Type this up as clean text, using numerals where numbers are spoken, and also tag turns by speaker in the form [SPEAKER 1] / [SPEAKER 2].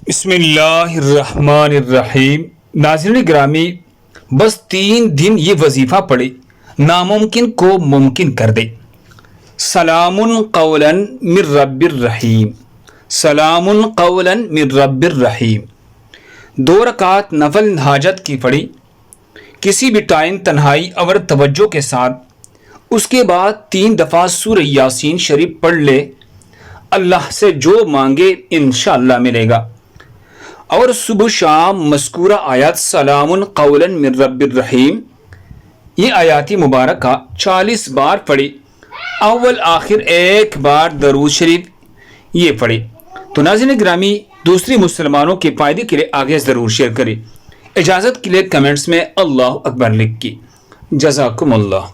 [SPEAKER 1] بسم اللہ الرحمن الرحیم۔ ناظرین گرامی، بس 3 دن یہ وظیفہ پڑھے، ناممکن کو ممکن کر دے۔ سلام قولا من رب الرحیم، سلام قولا من رب الرحیم۔ 2 رکعت نفل حاجت کی پڑھی، کسی بھی ٹائم تنہائی اور توجہ کے ساتھ۔ اس کے بعد 3 دفعہ سورہ یاسین شریف پڑھ لے، اللہ سے جو مانگے انشاءاللہ ملے گا۔ اور صبح شام مذکورہ آیات سلام قولا من رب الرحیم، یہ آیات مبارکہ 40 بار پڑھی، اول آخر 1 بار درود شریف یہ پڑھی۔ تو ناظرین گرامی، دوسری مسلمانوں کے فائدے کے لیے آگے ضرور شیئر کریں۔ اجازت کے لیے کمنٹس میں اللہ اکبر لکھ کی۔ جزاکم اللہ۔